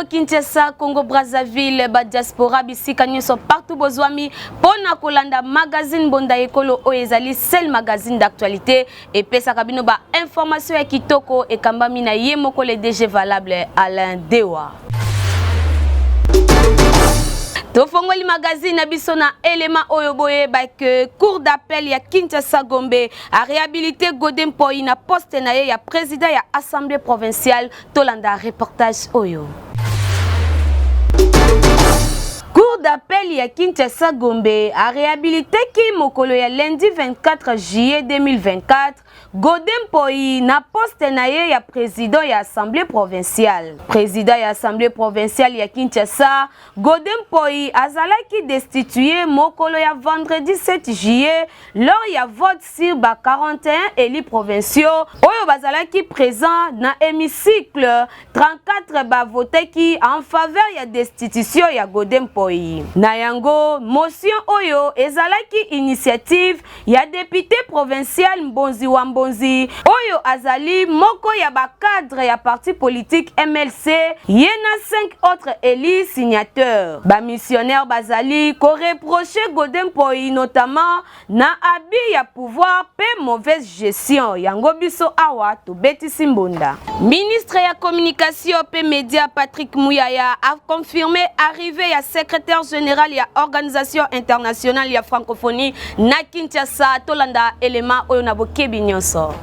Congo Kinshasa, Congo Brazzaville, ba diaspora bisika nyonso partout bozwami pona kolanda magazine Bonda Ekolo Oezali seul magazine d'actualité et pesa kabino ba information ya kitoko e kambami na yemoko le DG valable Alain Dewa. Tofongoli magazine na biso na élément oyoboye ba que cour d'appel ya Kinshasa Gombe a réhabilité Godem Poi na poste na ye ya président ya assemblée provinciale tolanda reportage oyo. Cour d'appel ya Kinshasa Gombe a réhabilité ki mokolo ya lundi 24 juillet 2024 Godem Poi na poste na ye ya président ya assemblée provinciale. Président ya assemblée provinciale ya Kinshasa, Godem Poi azalaki destitué mokolo ya vendredi 7 juillet lors ya vote sur ba 41 élus provinciaux oyo bazalaki présent na hémicycle 34 ba voteki en faveur ya destitution ya Godem Poi. Na yango motion oyo ezalaki initiative ya député provincial Mbonzi wa Mbonzi oyo azali moko ya ba cadre ya parti politique MLC yena 5 autres élus signateurs. Ba missionnaire bazali ko reprocher Godem Poi notamment na abi ya pouvoir pe mauvaise gestion yango biso awa to beti simbonda. Ministre ya communication pe média Patrick Mouyaya a confirmé arrivée ya secrétaire général ya organisation internationale ya francophonie na Kinshasa tolanda élément oyo na bokebi nyonso.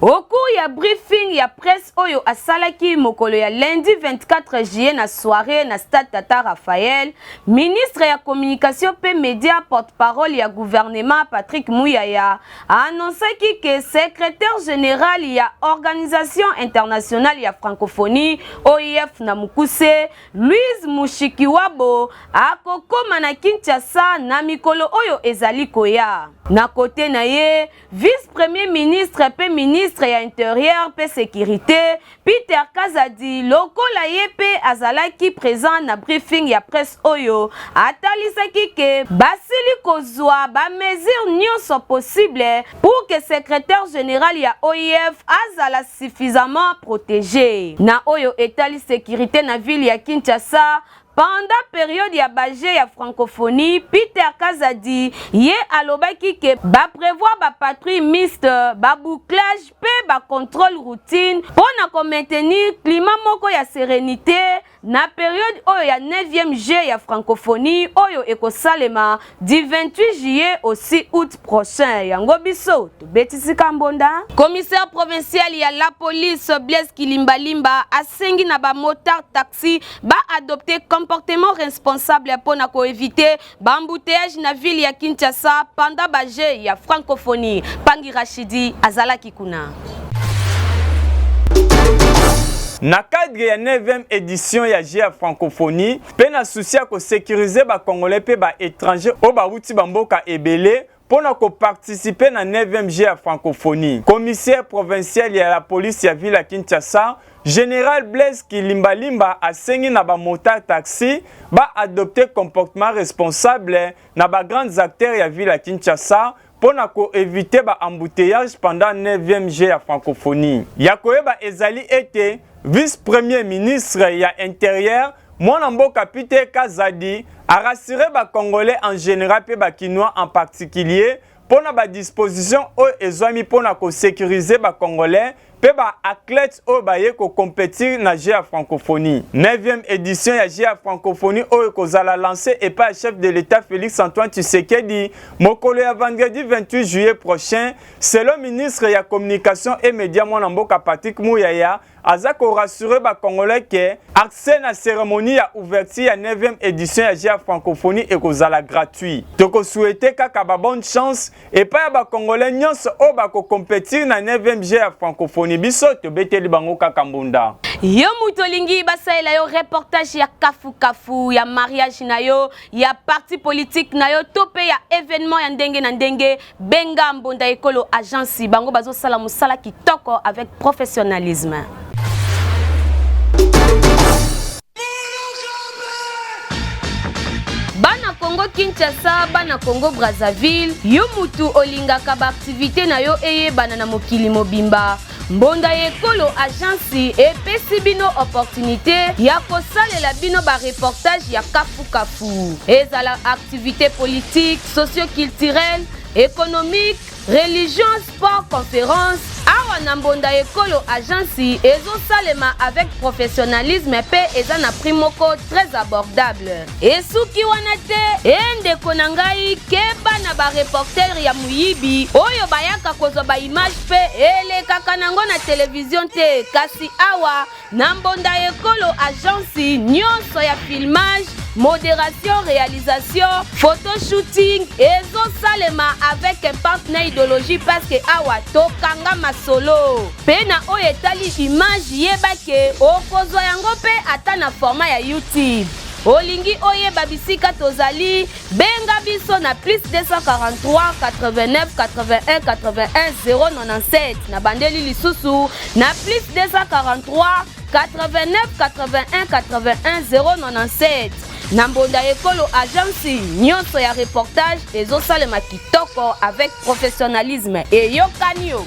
Au cours ya briefing ya presse oyo asalaki mokolo ya lundi 24 juillet na soirée na stade Tata Raphaël, ministre ya communication pe média porte-parole ya gouvernement Patrick Mouyaya a annoncé que secrétaire général ya organisation internationale ya francophonie OIF na Mukuse Louise Mushikiwabo akokoma na Kinshasa na mikolo oyo ezali koya. Na côté na ye, vice-premier ministre pe ministre ya intérieur pe sécurité Peter Kazadi lokola ye pe azalaki présent na briefing ya presse oyo atalisaki ke basili kozwa ba mesure nyonso possible pour que secrétaire général ya OIF azala suffisamment protégé. Na oyo etali sécurité na ville ya Kinshasa pendant période ya bagé ya francophonie, Peter Kazadi ye alobaki ke ba prévoir ba patrouille mixte, ba bouclage pe ba contrôle routine pour na maintenir climat moko ya sérénité na période oyo ya 9e G ya francophonie oyo ekosalema du 28 juillet au 6 août prochain. Yango biso to betisi kambonda. Commissaire provincial ya la police Blaise Kilimbalimba asengi na ba motard taxi ba adopter comportement responsable pour na ko éviter bambouteillage na ville ya Kinshasa pendant bagé ya francophonie. Pangi Rachidi azalaki kuna. Na cadre ya 9e édition ya GIA francophonie, pe na souci ko sécuriser ba congolais pe ba étranger o ba wuti bamboka ebele pour na ko participer na 9e GIA francophonie. Commissaire provincial ya la police ya ville ya Kinshasa, Général Blaise Kilimbalimba a sengi na ba motard taxi ba adopter comportement responsable na ba grands acteurs ya ville ya Kinshasa pour éviter ba embouteillage pendant 9e G ya francophonie. Yakoeba ezali ete vice-premier ministre ya intérieur Mwana Mboka Peter Kazadi a rassuré ba Congolais en général pe ba Kinois en particulier pour ba disposition o ezwami pour sécuriser ba Congolais pe ba athlètes o ba ye ko compétir na GIA francophonie. 9e édition ya GIA francophonie o kozala lancé et par chef de l'État Félix Antoine Tshisekedi mokolo ya vendredi 28 juillet prochain selon ministre ya communication et médias Mwana Mboka Patrick Mouyaya azako rassurer ba Congolais que accès na cérémonie ya ouverture ya 9e édition ya GIA francophonie et kozala gratuit. Toko souhaiter kaka ba bonne chance et pas ba Congolais nyonso o ba ko compétir na 9e GIA francophonie biso to beteli bango kaka mbunda. Yo mutolingi basaila yo reportage ya kafu ya mariage na yo ya parti politique na yo tope ya événement ya ndenge na ndenge benga Bonda Ekolo agence bango bazo sala musala kitoko avec professionnalisme. Bana Congo Kinshasa, bana Congo Brazzaville, yo mutu olingaka ba activité na yo eye bana na mokili mobimba. mbonda ekolo agence epesi bino opportunité ya kosalela bino ba reportage ya kafu ezala activité politique, socio-culturelle, économique, religion, sport, conférence. Awa na mbonda ekolo agence ezosalema avec professionnalisme pe eza na prix moko très abordable. Esuki wana te endeko na ngai keba na ba reporter ya muyibi oyo bayaka kozwa ba image pe elekaka nango na télévision te, kasi awa na mbonda ekolo agence nyonso ya filmage, modération, réalisation, photoshooting ezosalema avec un partenaire idéologie parce que awa tokanga masolo pena oyo etali image yebake okozwa yango pe ata na format ya YouTube. Olingi oyeba bisika tozali benga biso na plus 243 89 81 81 097 na bandeli lisusu na plus 243 89 81 81 097 na mbonda ekolo agence nyonso ya reportage ezosalema kitoko avec professionnalisme et yokanio.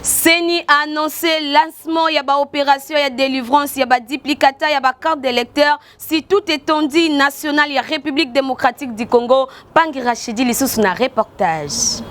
Seni a annoncé lancement ya ba opération ya délivrance ya ba duplicata ya ba carte d'électeur si tout étendue nationale ya République démocratique du Congo. Pangi Rachidi lisusu na reportage.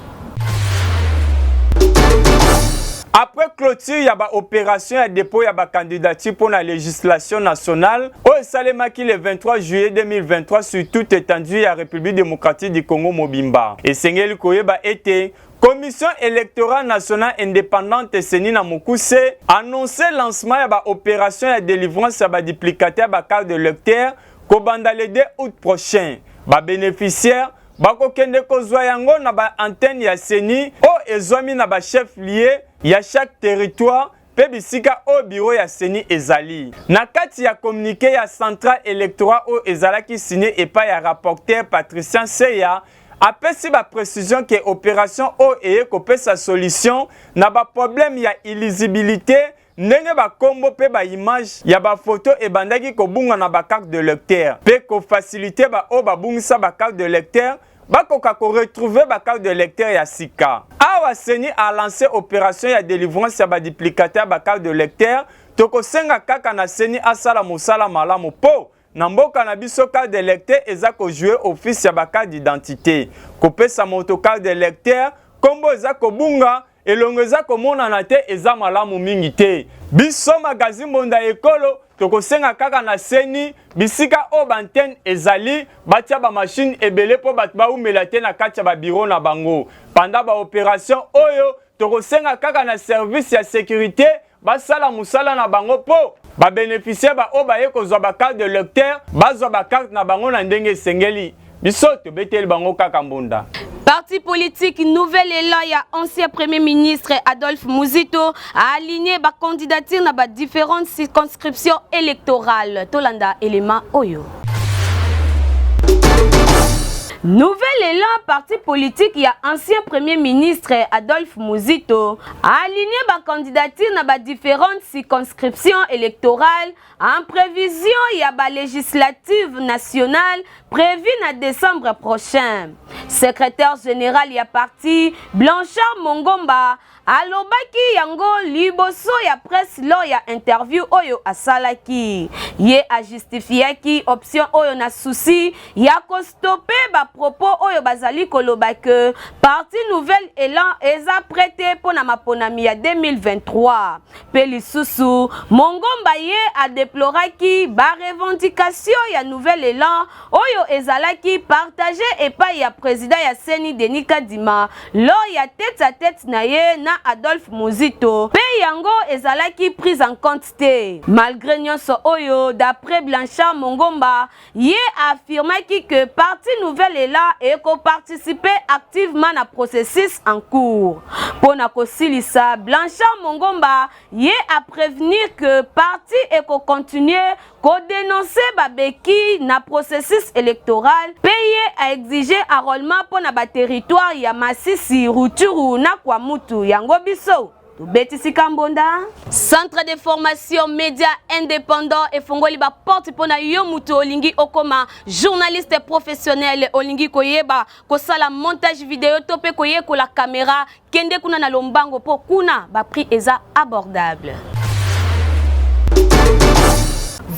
Après clôture, il y a une opération de dépôt, il y a une candidature pour la législation nationale. Au Salemaki le 23 juillet 2023, sur toute étendue, la République démocratique du Congo Mobimba. Et Sengeli Koyeba était Commission électorale nationale indépendante Senina Mokuse annoncé le lancement de l'opération de délivrance de duplicataire de carte de lecteur Kobanda le 2 août prochain. Les bénéficiaires bakokende kozwa yango na ba antenne ya Seni o ezwami na ba chef lié ya chaque territoire pe bisika o bureau ya Seni ezali. Na kati ya communiqué ya centrale électorale o ezalaki signé epa ya rapporteur Patricien Seya apesi ba précision que opération o eye kopesa solution na ba problème ya illisibilité ndenge ba kombo pe ba image ya ba photo e bandaki kobunga na ba carte de lecteur pe ko faciliter ba o ba bungisa ba carte de lecteur bakoka ko retrouver ba carte de lecteur ya sika. Awa Seni a lancé opération ya délivrance ya ba duplicataire ba carte de lecteur toko senga kaka na Seni asala musala malamu po na mboka na biso carte de lecteur eza ko jouer office ya ba carte d'identité ko pesa moto carte de lecteur kombo eza ko bunga elongo eza komona na te eza malamu mingi te. Biso magazine mbonda ekolo tokosenga kaka na Seni bisika o bantene ezali batia ba machine ebele po bat ba umela te na kati ya ba bureau na bango. Pendant ba opération oyo tokosenga kaka na service ya sécurité basala musala na bango po ba bénéficiaire ba o ba ye kozwa ba carte de lecteur bazwa ba carte na bango na ndenge sengeli. Biso to beteli bango kaka mbonda. Parti politique Nouvel Élan, il y a ancien premier ministre Adolphe Muzito a aligné sa candidature dans différentes circonscriptions électorales. Tolanda élément Oyo. Nouvel Élan, parti politique, il y a ancien premier ministre Adolphe Muzito a aligné sa candidature dans différentes circonscriptions électorales en prévision il y a la législative nationale prévue en décembre prochain. Secrétaire général y a parti Blanchard Mongomba alobaki yango liboso ya presse lo ya interview oyo asalaki ye a justifiaki option oyo na souci ya ko stopper ba propos oyo bazali koloba que parti Nouvel Élan eza prêté pour na maponami ya 2023 pe lisusu Mongomba ye a déploraki ba revendication ya Nouvel Élan oyo ezalaki partagé et pas ya président ya Seni Denis Kadima lo ya tête à tête na ye na Adolphe Muzito pe yango ezalaki prise en compte te. Malgré nyonso oyo d'après Blanchard Mongomba ye affirmaki que parti Nouvel Élan eko participer activement na processus en cours. Pona kosilisa Blanchard Mongomba ye a prévenir que parti eko continuer ko dénoncer babeki na processus électoral payé à exiger enrôlement pour na ba territoire ya Masisi, Rutshuru na Kwamutu yango biso. Betty Kambonda. Centre de formation média indépendant et fongoli ba porte pona yo mutu olingi okoma journaliste professionnel olingi koyeba kosala montage vidéo topé koye ko la caméra kende kuna na lombango po kuna ba prix eza abordable.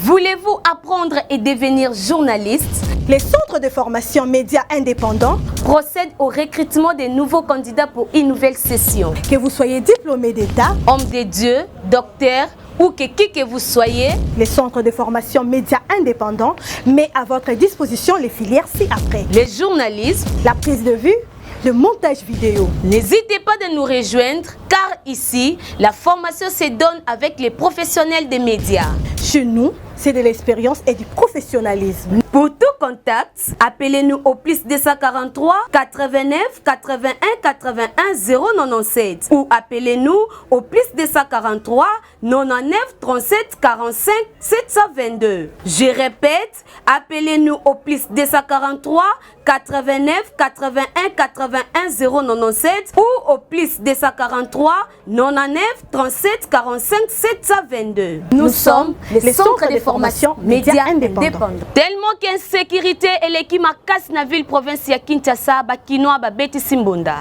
Voulez-vous apprendre et devenir journaliste? Les centres de formation médias indépendants procèdent au recrutement des nouveaux candidats pour une nouvelle session. Que vous soyez diplômé d'État, homme de Dieu, docteur ou que vous soyez, les centres de formation médias indépendants met à votre disposition les filières ci-après. Les journalistes, la prise de vue, le montage vidéo. N'hésitez pas de nous rejoindre car ici, la formation se donne avec les professionnels des médias. Chez nous, c'est de l'expérience et du professionnalisme. Pour tout contact, appelez-nous au plus 243 89 81 81 097 ou appelez-nous au plus 243 99 37 45 722. Je répète, appelez-nous au plus 243 89 81 81 097 ou au plus 243 99 37 45 722. Nous sommes les centres de formation médias indépendants. Tellement qu'insécurité et l'équipe casse na ville province ya Kinshasa bakinoa ba Betty Simbonda.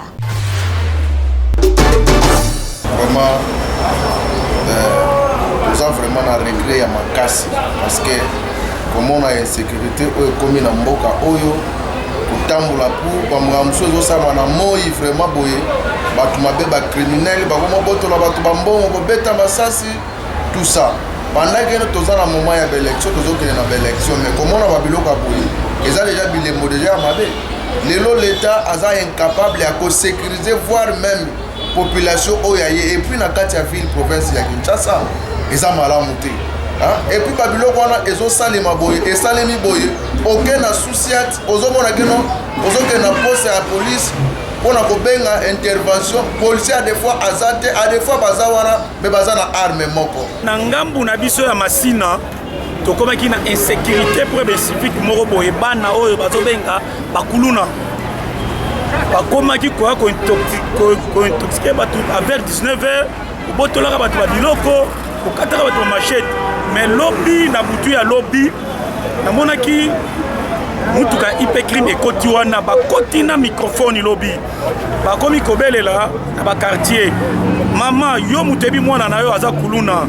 Vraiment, nous avons vraiment un regret à Makassi parce que comme on a insécurité, comme na mboka oyo kutambula pour bamugamso zo sama na moi vraiment boye batu mabe ba criminel ba komo botola batu bambongo ko beta masasi tout ça. Pendant que nous avons un moment d'élection, nous avons une élection, mais comment on a biloko boye, ils ont déjà bilemo déjà amabe. L'État est incapable de sécuriser, voire même population oyaye et puis na katia ville province ya Kinshasa, ils ont mal à monter. Et puis Babylone ils ont salé ma boye et salé mi boye. Aucun associat, aux hommes on a que non, aux hommes qui na poste à la police. On a une intervention policier a des fois azate a des fois bazawana mais bazana arme moko na ngambu na biso ya masina to komaki na insécurité pour les civiques moko boye bana oyo bazobenga bakuluna bakomaki ko intoxiquer batu avec 19h botolaka batu ba biloko ko kataka batu machette mais lobby na butu ya lobby na monaki mutuka ipekrime ekoti wana bakoti na microphone lobby bakomi kobelela na bakartier mama yo mutebi mwana na yo aza kuluna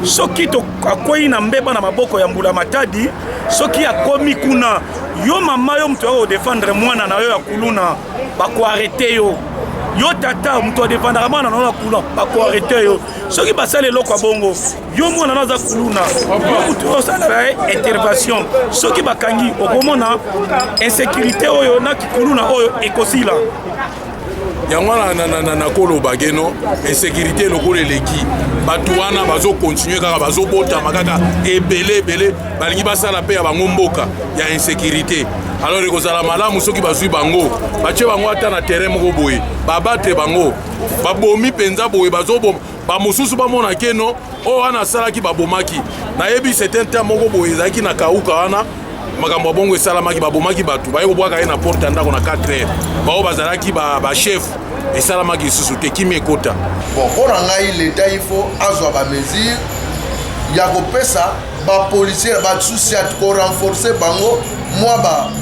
soki to akwei na mbeba na maboko ya mbula matadi soki akomi kuna yo mama yo mutu ako défendre mwana na yo ya kuluna bako arrêter yo yo tata mutu défendre mwana na yo kuluna bako arrêter yo soki basale loko bongo yo mwana na za kuluna yo mutu osala intervention soki bakangi okomona insécurité oyo na kuluna oyo ekosila yango na koloba geno insécurité lokolo eleki bato wana bazokontinue kaka bazobotama kaka ebele balingi basala mpe ya bango mboka ya insécurité alors ekozala malamu soki bazwi bango batie bango ata na terrain moko boye babatre bango babomi mpenza boye bazoboma bamosusu bamona keno oyo wana asalaki babomaki nayebi certain temps moko boye ezalaki na kauka wana makambo ya bongo esalamaki babomaki bato baye kobwaka ye na porte ya ndako na 4 heures bao bazalaki bachef esalamaki lisusu te kimi ekota bon mpona ngai leta ifo azwa bamesure ya kopesa bapolisier basusiat korenforce bango mwa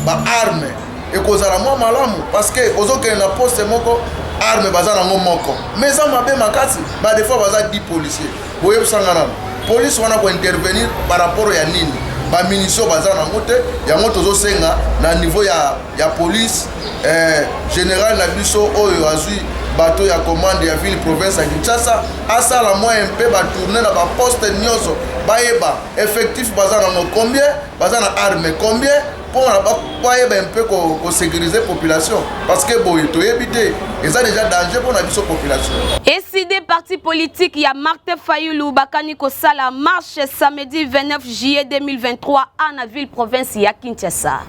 baarme ekozala mwa malamu parce que ozokende na poste moko arme baza nango moko mais eza mabe makasi des fois baza 10 policier boyebisanga nano police wana kointervenir par rapport ya nini bamunition baza nango te yango tozosenga na niveau ya police général na biso oyo azwi bato ya commande ya ville province ya Kinshasa asala moyen mpe batourne na baposte nyonso bayeba effectif baza nango combien baza na arme combien pour bayeba mpe kosécuriser population parce que boye toyebi te eza déjà danger pour na biso population. SID parti politique ya Martin Fayulu bakani kosala marche samedi 29 juillet 2023 à la ville province ya Kinshasa.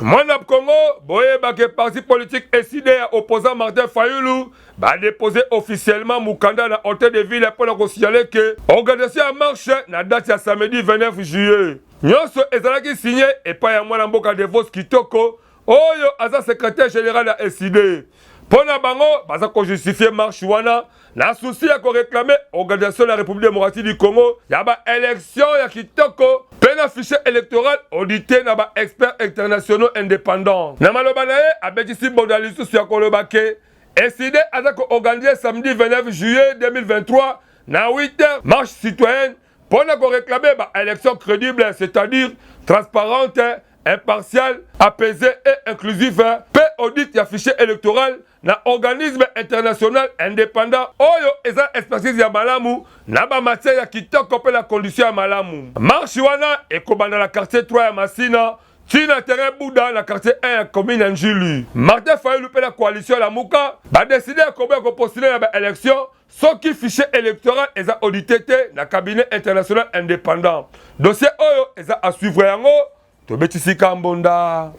Monap Congo, boye que parti politique SID opposant Martin Fayulu va déposer officiellement Mukanda dans l'hôtel de ville pour la signaler que l'organisation a marche la date à samedi 29 juillet. Nyonso ezalaki signé et pas ya mwana mboka de Vos Kitoko, oyo aza secrétaire général de SID. Pona bango, baza ko justifier marche wana. Na souci ya ko réclamer organisation de la République démocratique du Congo, ya ba élection ya kitoko, pena fichier électoral audité na ba experts internationaux indépendants. Na maloba na ye abetisi bondalisu ya kolobake, SID aza ko organiser samedi 29 juillet 2023 na 8h marche citoyenne pour na ko réclamer ba élection crédible, c'est-à-dire transparente, impartiale, apaisée et inclusive, paix audit ya fichier électoral na organisme international indépendant oyo eza expertise ya malamu na ba matière ya kitoko pe la condition ya malamu. Marche wana ekobanda la quartier 3 ya Masina, tina terrain Bouddha la quartier 1 ya commune Njili. Martin Fayulu pe la coalition la Muka ba décider kobe ko postuler na ba élection soki fichier électoral eza audité na cabinet international indépendant. Dossier oyo eza à suivre yango to betisi kambonda.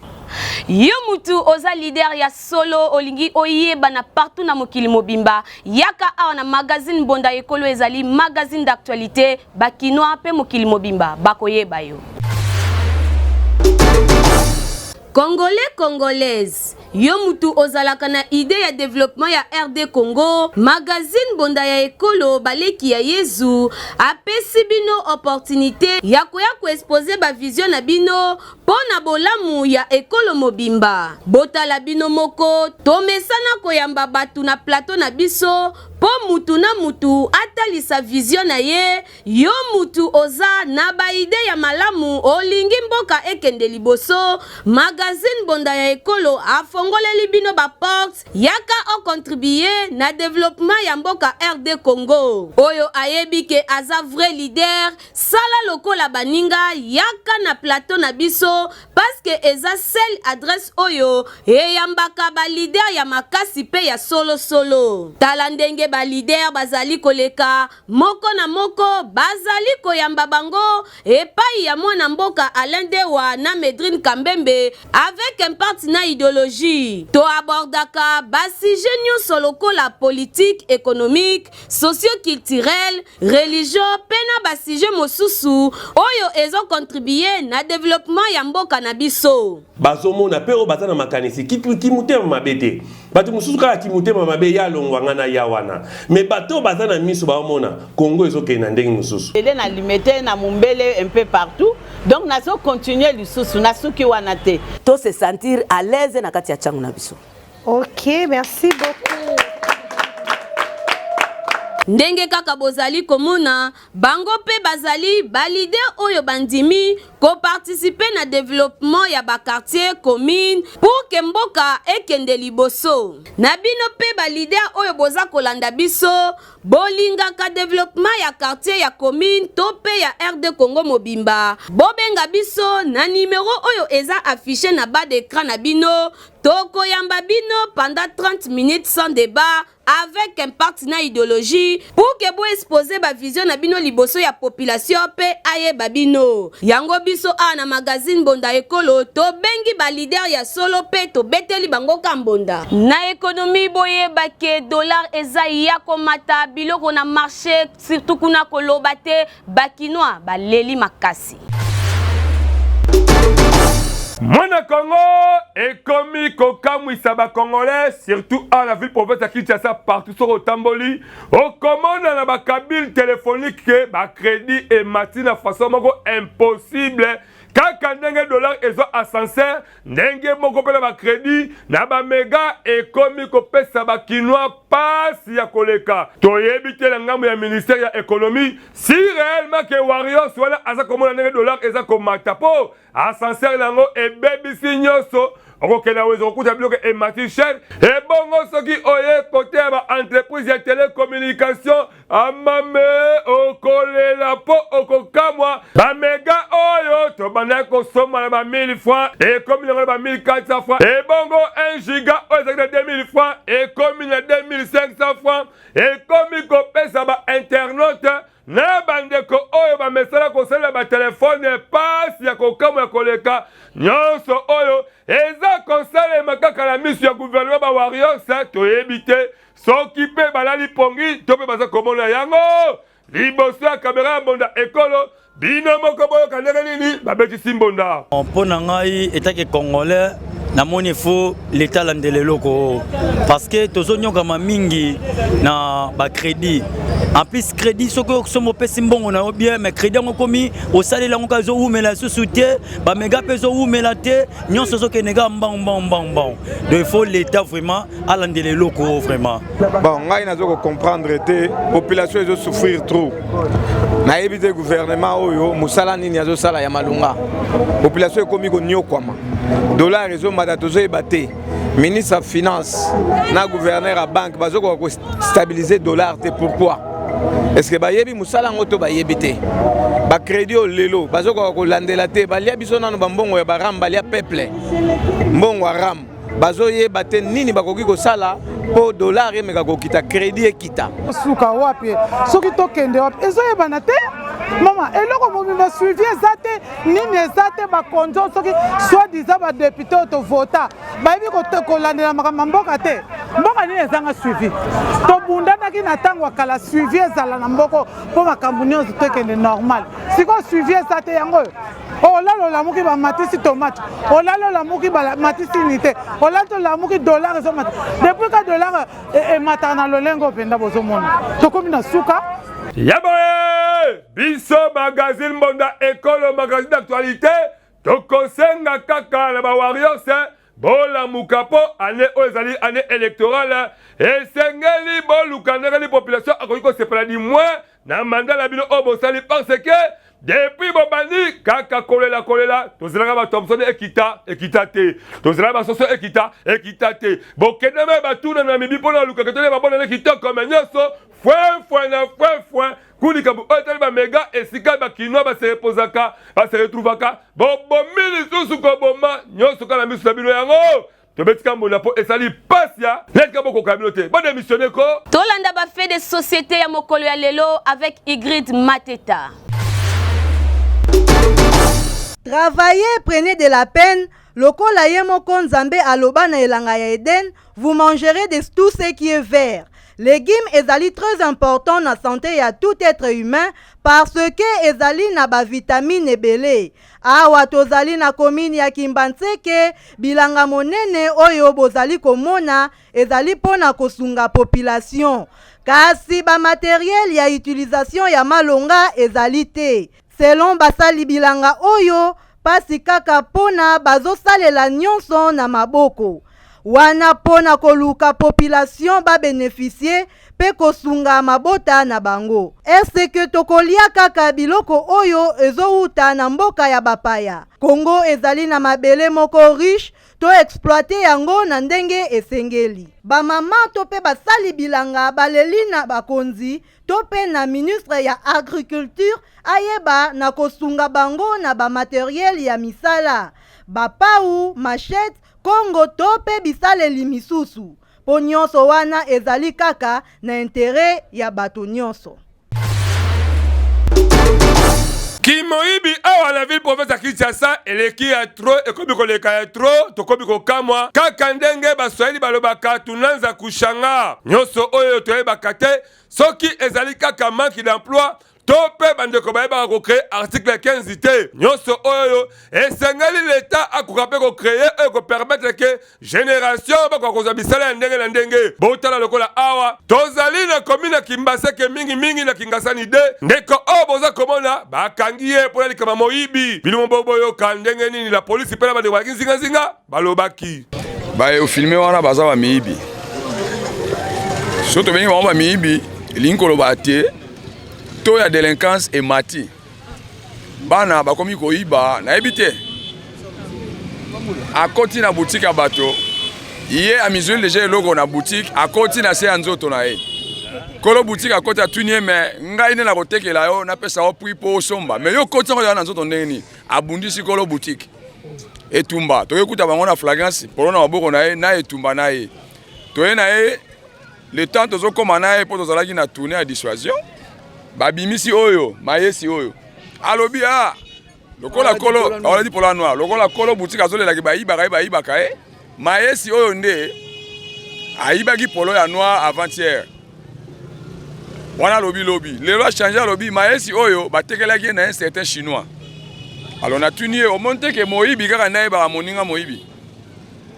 Yo mutu oza leader ya solo olingi oyeba na partout na mokili mobimba yaka awa na magazine Bonda Ekolo ezali magazine d'actualité bakinoa pe mokili mobimba bakoyeba yo. Congolais, Congolaise, yo mutu ozalaka na idée ya développement ya RD Congo, magazine Bonda ya Ekolo baleki ya Yezu, apesi bino opportunité ya koya ko exposer ba vision na bino pona bolamu ya ekolo mobimba. Botala bino moko, tomesana koyamba batu na plateau na biso, po mutu na mutu atalisa vision na ye, yo mutu oza na ba idée ya malamu olingi mboka ekende liboso, magazine Bonda ya Ekolo afongoleli bino ba porte yaka o contribuer na développement ya mboka RD Congo. Oyo ayebi ke aza vrai leader, sala lokola baninga yaka na plateau na biso parce que eza seule adresse oyo eyambaka ba leader ya makasi pe ya solo solo. Tala ndenge ba leader bazali koleka moko na moko bazali koyamba bango epai ya mwana mboka Alain Dewa na Medrine Kambembe avec un partenaire idéologie. To abordaka basi nyonso lokola politique, économique, socio-culturel, religion, pena basi mosusu oyo ezo contribuer na développement ya mboka na biso. Bazomona pero bazana makanisi kimute mabete. Batu mususu kala kimute mabe ya longwanga na ya wana. Me bato bazana miso baomona Congo ezoke na ndenge mususu. Ele na limité na mumbele un peu partout. Donc nazo continuer lisusu na suki wana te. To se sentir à l'aise na kati ya changu na biso. Ok, merci beaucoup. Ndenge kaka bozali komona bango pe bazali balide oyo bandimi ko participer na développement ya ba quartier commune pour que mboka ekende liboso. Na bino pe balide oyo boza kolanda biso bolinga ka développement ya quartier ya commune to pe ya RD Congo mobimba. Bobenga biso na numéro oyo eza affiché na bas d'écran na bino. Toko yamba bino pendant 30 minutes sans débat avec un partenaire idéologie pour que vous exposer ba vision na bino liboso ya population pe aye babino. Yango biso a na magazine Bonda Ekolo to bengi ba leader ya solo pe to beteli bango kambonda. Na économie boye bake dollar eza ya komata biloko na marché surtout kuna kolobate bakinoa baleli makasi. Mwana Congo ekomi kokamwisa ba Congolais surtout à la ville province ya Kinshasa partout sur Otamboli okomona na ba cabine téléphonique ke ba crédit et matina façon moko impossible kaka ndenge dollar ezo ascenseur ndenge moko pela ba crédit na ba mega ekomi kopesa ba kinois pasi ya koleka toyebi te la ngambo ya ministère ya économie si réellement que Warriors wala aza komona ndenge dollar eza komata po ascenseur lango ebebisi nyoso okokena wezo kuta biloko emati cher ebongo soki oye kote ya ba entreprise ya télécommunication amame okolela po okokamwa ba mega oyo to bana kosoma na ba 1000 francs ekomi na ba 1400 francs ebongo 1 giga oyo ezali na 2000 francs ekomi na 2500 francs ekomi kopesa ba internaute na bandeko oyo ba mesala kosala ba telefone pasi ya kokamwa ya koleka nyonso oyo eza kosalema kaka na miso ya gouvernement ba Warriors toyebi te soki pe balali pongi to pe baza komona yango liboso ya kamera ya Bonda Ekolo bino moko boyoka ndenge nini babetisi Mbonda. Mpo na ngai etake Congolais namoni faut l'état landele loko parce que tozonyokama mingi na ba crédit en plus crédit soko somo pesi mbongo na bien mais crédit ngo komi osalela ngo kazo umela soutien ba mega peso umela te nyonso soke nega mbang donc il faut l'état vraiment à landele loko vraiment bon ngai nazo comprendre te population ezo souffrir trop na éviter gouvernement oyo musala nini azo sala ya malunga population ekomi ko nyokwama dollar ezo madatozo ebate ministre de finance na gouverneur à banque bazoko ko stabiliser dollar te pourquoi est-ce que bayebi musala ngoto bayebi te ba crédit au lelo bazoko ko landela te balia biso nanu bambongo ya baramba lia peuple mbongo ram bazoye bate nini bakoki ko sala po dollar emeka ko kita crédit ekita suka wapi soki tokende wapi ezoyebana te mama eloko mobimba suivi ezate nini ezate bakonzo soki soi-disant badepute oyo tovota bayebi kolandela makambo mboka te mboka nini ezanga suivi tobundanaki na ntango ya kala suivi ezala na mboko mpo makambo nyonso tokende normal sikoyo suivi eza te yango oyo olala olamuki bamatisi tomate olala olamuki bamatisi nite olala olamuki dollar ezomata depuis ka dollar emataka na lolengo mpenza bozomona tokomi na suka yaboye biso magazine Mbonda École magazine d'actualité tokosenga kaka na ba warriors bola mukapo année ezali année électorale esengeli boluka ndenge population akoki kosepela di moins na mandat la bino obosali parce que depuis bobandi kaka kolela tozalaka ba Thompson ekita te tozalaka ba soso ekita te bokende me batuna na mibi pona luka ketole babona na kitoko mais nyonso fouin kunika bu otali ba mega esika ba kinwa ba se reposaka ba se retrouvaka bomili susu ko bomba nyonso kala misu na bino yango tobetika mbona po esali pasia letka boko communauté bon émissionné ko tolanda ba fait de société ya mokolo ya lelo avec Ingrid Mateta. Travaillez, prenez de la peine. Lokola yemoko nzambe aloba na elanga ya Eden, vous mangerez de tout ce qui est vert. Légumes ezali très important na santé ya tout être humain parce que ezali na ba vitamine ebele. Awa tozali na komini ya Kimbantseke, bilanga monene oyo bozali komona ezali pona kosunga population. Kasi ba matériel ya utilisation ya malonga ezali te. Selon basali bilanga oyo, pasi kaka pona bazosalela nyonso na maboko. Wana pona koluka population ba bénéficier pe kosunga mabota na bango. Est-ce que tokolia kaka biloko oyo ezouta na mboka ya bapaya? Congo ezali na mabele moko riche to exploiter yango na ndenge esengeli. Ba mama to pe basali bilanga baleli na bakonzi to pe na ministre ya agriculture ayeba na kosunga bango na ba matériel ya misala. Bapau, machette, Congo to pe bisaleli misusu. Po nyonso wana ezali kaka na intérêt ya bato nyonso. Kimoibi awa la ville province Kinshasa eleki ya tro ekomi koleka ya tro tokomi kokamwa kaka ndenge baswahili balobaka tunanza kushanga nyonso oyo toyebaka te soki ezali kaka manque d'emploi tope bandeko bayebaka kocreye article 15 te nyonso oyo esengeli l'État akoka mpe kocreye oyo kopermettre ke génération bakoka kozwa bisala ya ndenge na ndenge botala lokola awa tozali na komine ya Kimbaseke mingi na Kingasani de ndeko oyo boza komona bakangi ye mpona likama moyibi bilimo boboyoka ndenge nini la polisi mpe na bandeko balaki nzingazinga balobaki ofilme wana baza bamiyibi so tobengi bango bamiyibi elingi koloba te to ya délinquance emati bana bakomi koyiba nayebi te akoti na boutique ya bato ye amizuli deja eloko na boutique akoti na se ya nzoto na ye kolo boutique akoti atuni ye me ngai nde na kotekela yo napesa yo prix mpo osomba me yo koti yango na nzoto ndenge nini abundisi kolo boutique etumba toyekuta bango na flagrance polo na maboko na ye na etumba na ye toye na ye le temps tozokoma na ye mpo tozalaki na tournée ya dissuasion babimisi oyo mayesi oyo alobi lokola kolo awala di polo noir lokola kolo boutique azolelaki bayibaka mayesi oyo nde ayibaki polo ya noir avant-hier wana lobi lelo changer alobi mayesi oyo batekelaki na un certain chinois alors na tuni au monte ke moyibi kaka na yebaka moninga moyibi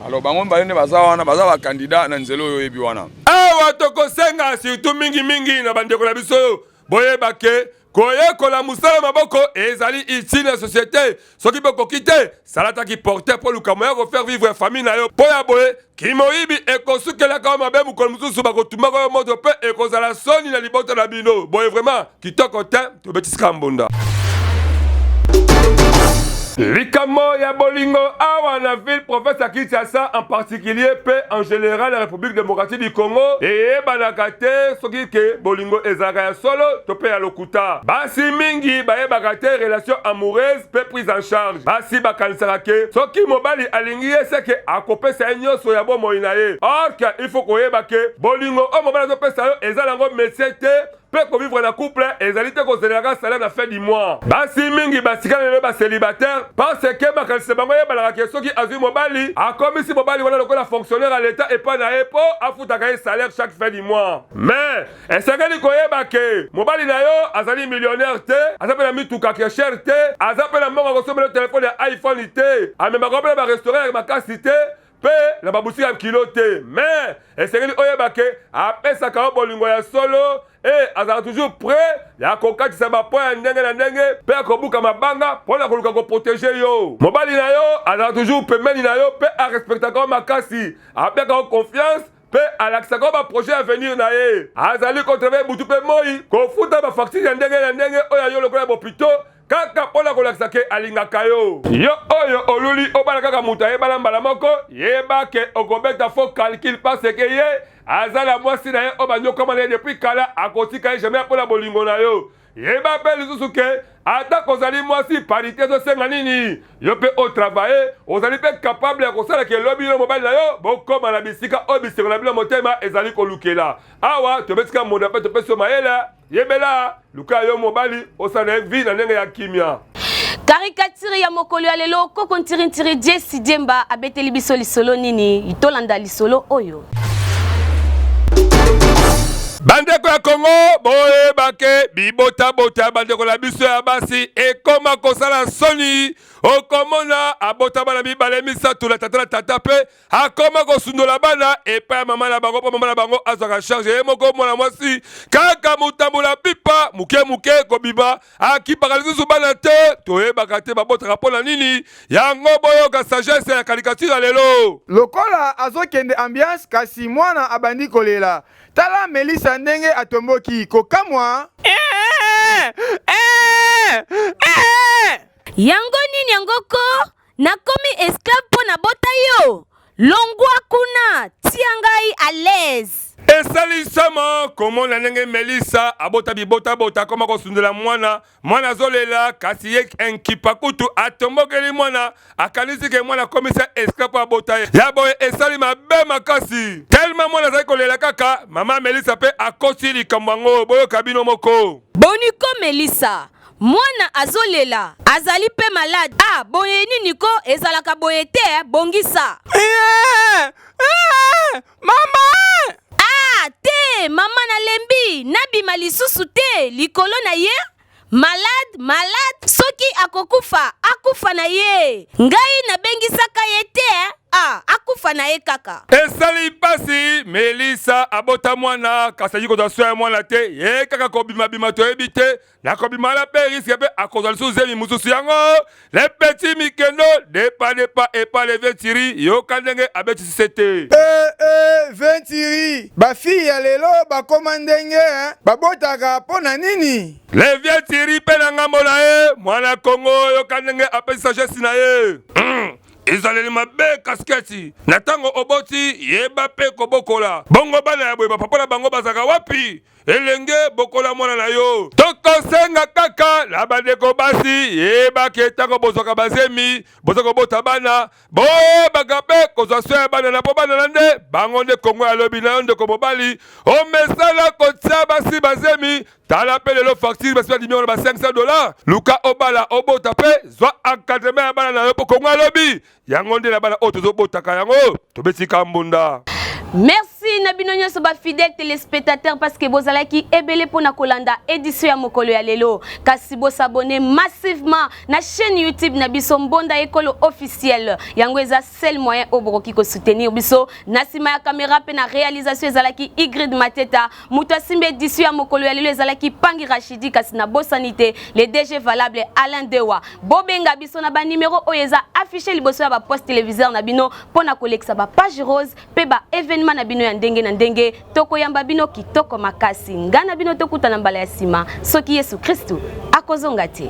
alors bango bayone baza wana baza ba candidat na nzelo oyo yebi wana awa tokosenga surtout mingi na bandeko na biso boyebake koyekola musala maboko ezali ici na société soki bokoki te salataki porter mpo luka moya kofaire vivre famille na yo mpo ya boye kimoyibi ekosukelaka mabe mokolo mosusu bakotumaka yo moto mpe ekozala soni na libota na bino boye vraiment kitoko te tobetisika mbunda. Likamo ya bolingo awa na ville province ya Kinshasa en particulier pe en général la République démocratique du Congo et banakate soki ke bolingo ezaka ya solo to pe ya lokuta basi mingi baye bakate relation amoureuse pe prise en charge basi bakanisaka ke soki mobali alingi ese ke akopesa nyonso ya bomoi na ye or que il faut koyeba ke bolingo o mobali azopesa yo ezala ngo métier te peut vivre na couple ezali te kozelaka salaire na fin du mois basi mingi basikana lelo bacélibataire parce que bakalise bango yebalaka ke soki azwi mobali akomisi mobali wana lokola fonctionnaire à l'état epai na ye mpo afutaka ye salaire chaque fin du mois mais esengeli koyeba ke mobali na yo azali millionnaire te aza mpe na mituka ke cher te aza mpe na mbongo akosomela telefone ya iphone te amemaka mpe na barestaurant ya makasi te pe na babusika ya kilo te mais esengeli oyeba ke apesaka yo bolingo ya solo et azala toujours prêt ya kokatisa bapo ya ndenge na ndenge pe akobuka mabanga mpona koluka koprotege yo mobali na yo azala toujours pembeni na yo pe arespectaka yo makasi apeka yo confiance pe alakisaka yo baprojet ya venir na ye azali kotravaille butu mpe moi kofuta bafacture ya ndenge na ndenge oyo ya yo lokola ya bopito kaka mpona kolakisa ke alingaka yo yo oyo oluli obala kaka moto ayebala mbala moko yeba ke okobeta faux calcul parce ke ye azala mwasi na ye oyo banyokama na ye depuis kala akotika ye jamais mpona bolingo na yo yeba mpe lisusu ke ata kozali mwasi parité ezosenga nini yo mpe otravaille ozali mpe capable ya kosalaka elobi bino mobali na yo bokoma na bisika oyo bisengo na bino motema ezali kolukela awa tobetika monda mpe topesi yo mayela yebela luka yo mobali osala ye vi na ndenge ya kimia caricature ya mokolo ya lelo koko ntirintiri Jesse Diemba abeteli biso lisolo nini itolanda lisolo oyo bandeko ya Congo boyebake bibota bandeko na biso ya basi ekoma kosala soni okomona abota bana mibale misato na tata na tata pe akoma kosundola bana epai ya mama na bango mpo mama na bango azwaka charge ye moko mwana mwasi kaka motambola pipa muke kobima akipaka lisusu bana te toyebaka te babotaka mpo na nini yango boyoka sagesse ya caricature ya lelo lokola azokende ambiance kasi mwana abandi kolela tala Melissa ndenge atomboki kokamwa yango nini yangoko nakomi esclave mpo na bota yo longwa kuna tia ngai à l'aise esalisama komona ndenge Melissa abota bibota koma kosundela mwana zolela kasi ye enkipa kutu atombokeli mwana akanisi ke mwana komisa esclave abota ye ya boye esali mabe makasi tellement mwana azali kolela kaka mama Melissa pe akosi likambo yango boyoka bino moko boniko Melissa mwana azolela azali pe malade boye nini ko ezalaka boye te bongisa mama te mama nalembi nabima lisusu te likolo na ye malade soki akokufa akufa na ye ngai nabengisaka ye te akufa na ye kaka esali pasi Melissa abota mwana kasi ayi kozwa soya mwana te ye kaka kobimabima toyebi te na kobimala mpe riske mpe akozwa lisusu zemi mosusu yango le petit mikendo depa epa le ventiri yoka ndenge abetisi se te ventiri bafille ya lelo bakoma ndenge babotaka mpo na nini le ventiri mpe na ngambo na ye mwana Kongo yoka ndenge apesi sagesse na ye ezaleli mabe kasketi na ntango oboti yeba mpe kobokola bongo bana ya boye bapapa na bango bazaka wapi elenge bokola mwana na yo tokosenga kaka na bandeko basi yebaki ntango bozwaka bazemi boza kobota bana boyebaka mpe kozwa so ya bana na mpo bana na nde bango nde Kongo alobi na yo ndeko mobali omesala kotia basi bazemi tala mpe lelo facture basi badimi wana ba $500 luka obala obota mpe zwa encadrement ya bana na yo mpo Kongo alobi yango nde na bana oyo tozobotaka yango tobesika mbunda merci Merci na bino nyonso ba fidèle téléspectateur parce que bozalaki ebele pona kolanda édition ya mokolo ya lelo. Kasi bo s'abonner massivement na chaîne YouTube na biso Mbonda Ekolo officiel. Yango eza seul moyen oboroki ko soutenir biso. Na sima ya caméra pe na réalisation ezalaki Igrid Mateta. Muta simbe édition ya mokolo ya lelo ezalaki Pangi Rachidi kasi na bosanité les DG valable Alain Dewa. Bobenga biso na ba numéro oyeza affiché liboso ya ba poste téléviseur na bino pona koleksa ba page rose pe ba événement na bino ya ndenge na ndenge toko yamba bino kitoko makasi ngana bino tokuta na mbala ya sima soki Yesu Kristu akozonga te.